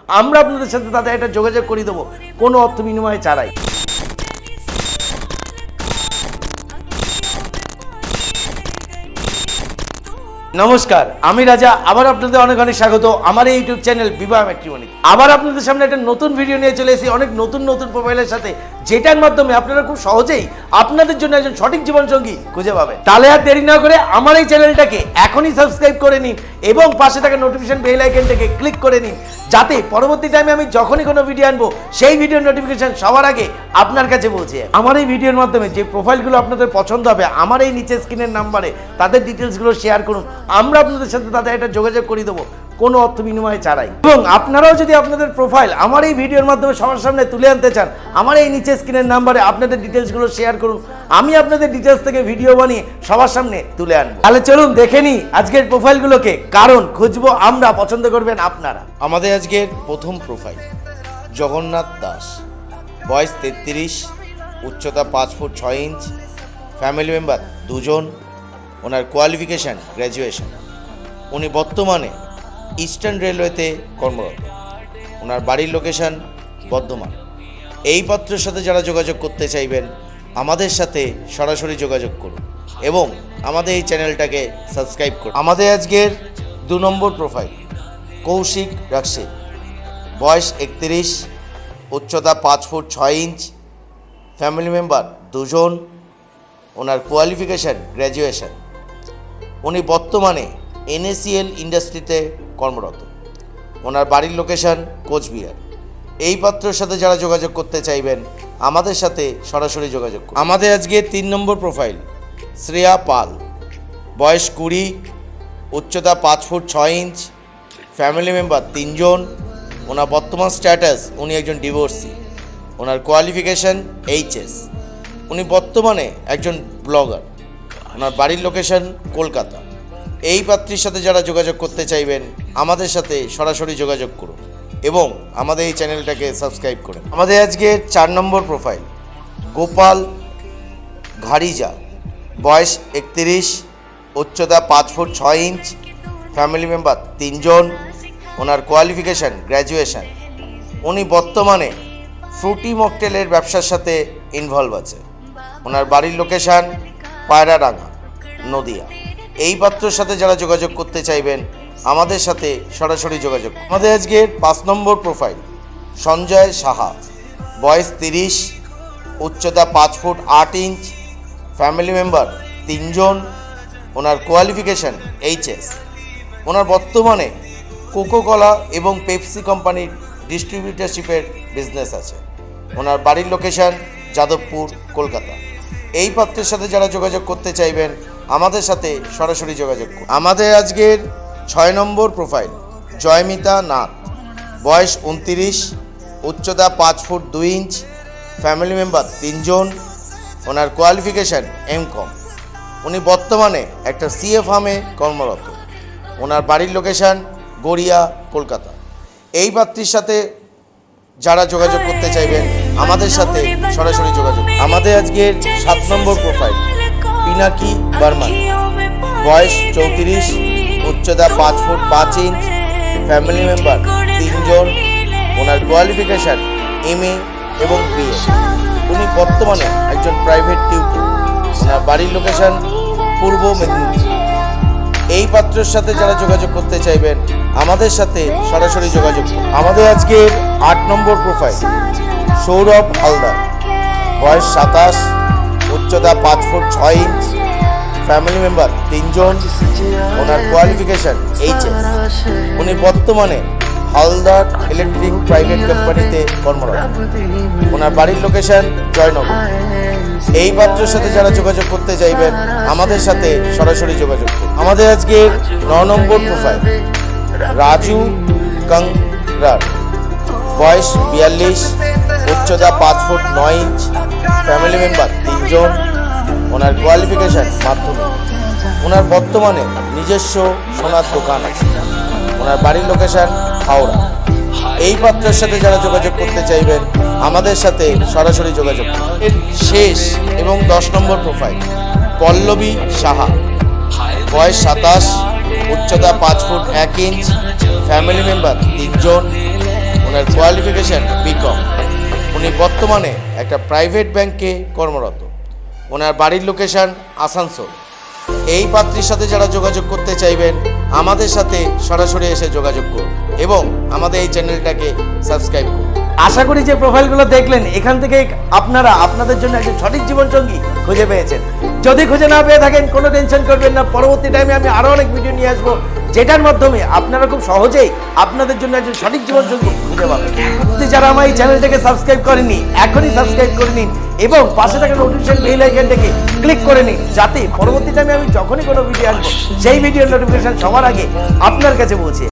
আমরা আপনাদের সাথে তাদের একটা যোগাযোগ করে দেবো কোনো অর্থ বিনিময় ছাড়াই। নমস্কার, আমি রাজা। আবার আপনাদের অনেক অনেক স্বাগত আমার এই ইউটিউব চ্যানেল বিবাহ ম্যাট্রিমনি। আবার আপনাদের সামনে একটা নতুন ভিডিও নিয়ে চলে এসেছি অনেক নতুন নতুন প্রোফাইলের সাথে, যেটার মাধ্যমে আপনারা খুব সহজেই আপনাদের জন্য একজন সঠিক জীবনসঙ্গী খুঁজে পাবেন। তাহলে আর দেরি না করে আমার এই চ্যানেলটাকে এখনই সাবস্ক্রাইব করে নিন এবং পাশে থাকা নোটিফিকেশন বেল আইকনটাকে ক্লিক করে নিন, যাতে পরবর্তী টাইমে আমি যখনই কোনো ভিডিও আনবো সেই ভিডিওর নোটিফিকেশন সবার আগে আপনার কাছে পৌঁছে যায়। আমার এই ভিডিওর মাধ্যমে যে প্রোফাইলগুলো আপনাদের পছন্দ হবে আমার এই নিচে স্ক্রিনের নাম্বারে তাদের ডিটেলসগুলো শেয়ার করুন। আমরা আপনাদের সাথে তাদের একটা যোগাযোগ করে দেবো কোনো অর্থ বিনিময় ছাড়াই। এবং আপনারাও যদি আপনাদের প্রোফাইল আমার এই ভিডিওর মাধ্যমে সবার সামনে তুলে আনতে চান আমার এই নিচে স্ক্রিনের নাম্বারে আপনাদের ডিটেলসগুলো শেয়ার করুন, আমি আপনাদের ডিটেলস থেকে ভিডিও বানিয়ে সবার সামনে তুলে আনবো। তাহলে চলুন দেখে নিই আজকের প্রোফাইলগুলোকে, কারণ খুঁজবো আমরা, পছন্দ করবেন আপনারা। আমাদের আজকের প্রথম প্রোফাইল জগন্নাথ দাস, বয়স 33, উচ্চতা 5 ফুট 6 ইঞ্চ, ফ্যামিলি মেম্বার 2 জন, ওনার কোয়ালিফিকেশান গ্র্যাজুয়েশন। উনি বর্তমানে ইস্টার্ন রেলওয়েতে কর্মরত। ওনার বাড়ির লোকেশন বর্ধমান। এই পাত্রের সাথে যারা যোগাযোগ করতে চাইবেন আমাদের সাথে সরাসরি যোগাযোগ করুন এবং আমাদের এই চ্যানেলটাকে সাবস্ক্রাইব করুন। আমাদের আজকের 2 নম্বর প্রোফাইল কৌশিক রাকশিদ, বয়স 31, উচ্চতা 5 ফুট 6 ইঞ্চ, ফ্যামিলি মেম্বার 2 জন, ওনার কোয়ালিফিকেশান গ্র্যাজুয়েশন। উনি বর্তমানে NACL ইন্ডাস্ট্রিতে কর্মরত। ওনার বাড়ির লোকেশন কোচবিহার। এই পাত্রের সাথে যারা যোগাযোগ করতে চাইবেন আমাদের সাথে সরাসরি যোগাযোগ করুন। আমাদের আজকে 3 নম্বর প্রোফাইল শ্রেয়া পাল, বয়স 20, উচ্চতা 5 ফুট 6 ইঞ্চ, ফ্যামিলি মেম্বার 3 জন, ওনার বর্তমান স্ট্যাটাস উনি একজন ডিভোর্সি। ওনার কোয়ালিফিকেশান HS। উনি বর্তমানে একজন ব্লগার। ওনার বাড়ির লোকেশন কলকাতা। এই পাত্রীর সাথে যারা যোগাযোগ করতে চাইবেন আমাদের সাথে সরাসরি যোগাযোগ করুন এবং আমাদের এই চ্যানেলটাকে সাবস্ক্রাইব করুন। আমাদের আজকে 4 নম্বর প্রোফাইল গোপাল ঘাড়িজা, বয়স 31, উচ্চতা 5 ফুট 6 ইঞ্চ, ফ্যামিলি মেম্বার 3 জন, ওনার কোয়ালিফিকেশান গ্র্যাজুয়েশন। উনি বর্তমানে ফ্রুটি মকটেলের ব্যবসার সাথে ইনভলভ আছে। ওনার বাড়ির লোকেশান পায়রাডাঙ্গা, নদিয়া। এই পাত্রের সাথে যারা যোগাযোগ করতে চাইবেন আমাদের সাথে সরাসরি যোগাযোগ। আমাদের আজকের 5 নম্বর প্রোফাইল সঞ্জয় সাহা, বয়স 30, উচ্চতা 5 ফুট 8 ইঞ্চ, ফ্যামিলি মেম্বার 3 জন, ওনার কোয়ালিফিকেশান HS। ওনার বর্তমানে কোকোকলা এবং পেপসি কোম্পানির ডিস্ট্রিবিউটারশিপের বিজনেস আছে। ওনার বাড়ির লোকেশান যাদবপুর, কলকাতা। এই পাত্রের সাথে যারা যোগাযোগ করতে চাইবেন আমাদের সাথে সরাসরি যোগাযোগ করুন। আমাদের আজকের 6 নম্বর প্রোফাইল জয়মিতা নাথ, বয়স 29, উচ্চতা 5 ফুট 2 ইঞ্চ, ফ্যামিলি মেম্বার 3 জন, ওনার কোয়ালিফিকেশান MCOM। উনি বর্তমানে একটা CA ফার্মে কর্মরত। ওনার বাড়ির লোকেশান গড়িয়া, কলকাতা। এই পাত্রীর সাথে যারা যোগাযোগ করতে চাইবেন আমাদের সাথে সরাসরি যোগাযোগ। আমাদের আজকের 7 নম্বর প্রোফাইল পিনাকি বর্মন, বয়স 34, উচ্চতা 5 ফুট 5 ইঞ্চ, ফ্যামিলি মেম্বার 3 জন, ওনার কোয়ালিফিকেশান MA এবং BA। উনি বর্তমানে একজন প্রাইভেট টিউটর। ওনার বাড়ির লোকেশান পূর্ব মেদিনীপুর। এই পাত্রের সাথে যারা যোগাযোগ করতে চাইবেন আমাদের সাথে সরাসরি যোগাযোগ। আমাদের আজকের 8 নম্বর প্রোফাইল সৌরভ হালদার, বয়স 27, উচ্চতা 5 ফুট 6 ইঞ্চ, ফ্যামিলি মেম্বার 3 জন, ওনার কোয়ালিফিকেশান HS। উনি বর্তমানে হালদার ইলেকট্রিক প্রাইভেট কোম্পানিতে কর্মরত। ওনার বাড়ির লোকেশান জয়নগর। এই পাত্রের সাথে যারা যোগাযোগ করতে চাইবেন আমাদের সাথে সরাসরি যোগাযোগ করুন। আমাদের আজকে 9 নম্বর প্রোফাইল রাজু কাংরার, বয়স 42, উচ্চতা 5 ফুট 9 ইঞ্চ, ফ্যামিলি মেম্বার 3 জন, ওনার কোয়ালিফিকেশান মাধ্যমিক। ওনার বর্তমানে নিজস্ব সোনার দোকান আছে। ওনার বাড়ির লোকেশান হাওড়া। এই পাত্রের সাথে যারা যোগাযোগ করতে চাইবেন আমাদের সাথে সরাসরি যোগাযোগ করুন। শেষ এবং 10 নম্বর প্রোফাইল পল্লবী সাহা, বয়স 27, উচ্চতা 5 ফুট 1 ইঞ্চ, ফ্যামিলি মেম্বার 3 জন, ওনার কোয়ালিফিকেশন বিকম। উনি বর্তমানে একটা প্রাইভেট ব্যাংকে কর্মরত। ওনার বাড়ির লোকেশন আসানসোল। এই পাত্রীর সাথে যারা যোগাযোগ করতে চাইবেন আমাদের সাথে সরাসরি এসে যোগাযোগ করুন এবং আমাদের এই চ্যানেলটাকে সাবস্ক্রাইব করুন। আশা করি যে প্রোফাইলগুলো দেখলেন এখান থেকে আপনারা আপনাদের জন্য একজন সঠিক জীবনসঙ্গী খুঁজে পেয়েছেন। যদি খুঁজে না পেয়ে থাকেন কোনো টেনশন করবেন না, পরবর্তী টাইমে আমি আরও অনেক ভিডিও নিয়ে আসবো যেটার মাধ্যমে আপনারা খুব সহজেই আপনাদের জন্য একজন সঠিক জীবনসঙ্গী খুঁজে পাবেন। আপনি যারা আমার এই চ্যানেলটাকে সাবস্ক্রাইব করেননি এখনই সাবস্ক্রাইব করে নিন এবং পাশে থাকা নোটিফিকেশন বেল আইকনটাকে ক্লিক করে নিন, যাতে পরবর্তী টাইমে আমি যখনই কোনো ভিডিও আসবো সেই ভিডিওর নোটিফিকেশন সবার আগে আপনার কাছে পৌঁছে।